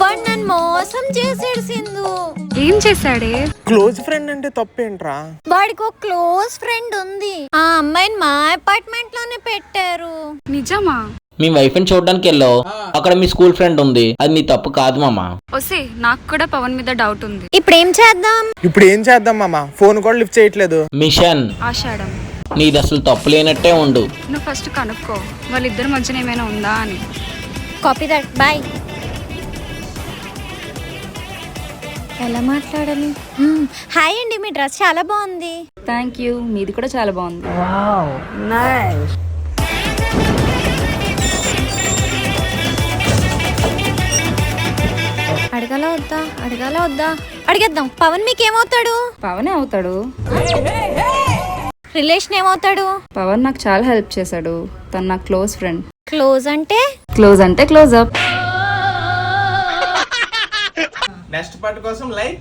వాడు నన్ను మోసం చేసాడు సింధు. ఏం చేశాడే? క్లోజ్ ఫ్రెండ్ అంటే తప్పేంట్రా? వాడికి ఒక క్లోజ్ ఫ్రెండ్ ఉంది. ఆ అమ్మాయిని మా అపార్ట్మెంట్ లోనే పెట్టారు. నిజమా? మీ వైఫ్ ని చూడడానికి వెళ్ళావు, అక్కడ మీ స్కూల్ ఫ్రెండ్ ఉంది, అది నీ తప్పు కాదు మామా. ఒసే, నాకు కూడా పవన్ మీద డౌట్ ఉంది. ఇప్పుడు ఏం చేద్దాం మామ? ఫోన్ కూడా లిఫ్ట్ చేయట్లేదు. మిషన్ ఆషాఢం, నీది అసలు తప్పు లేనట్టే ఉండు. నువ్వు ఫస్ట్ కనుక్కో వాళ్ళిద్దరి మధ్యన ఏమైనా ఉందా అని. Copy that. బాయ్. ఎలా మాట్లాడాలి? హాయ్ అండి, మీ డ్రెస్ చాలా బాగుంది. థ్యాంక్ యూ, మీది కూడా చాలా బాగుంది. అడగాల వద్దా? అడిగేద్దాం. పవన్ మీకేమవుతాడు? పవనే అవుతాడు. రిలేషన్ ఏమవుతాడు? పవన్ నాకు చాలా హెల్ప్ చేశాడు. తను నాకు క్లోజ్ ఫ్రెండ్. క్లోజ్ అంటే క్లోజ్ అప్. నెక్స్ట్ పార్ట్ కోసం లైక్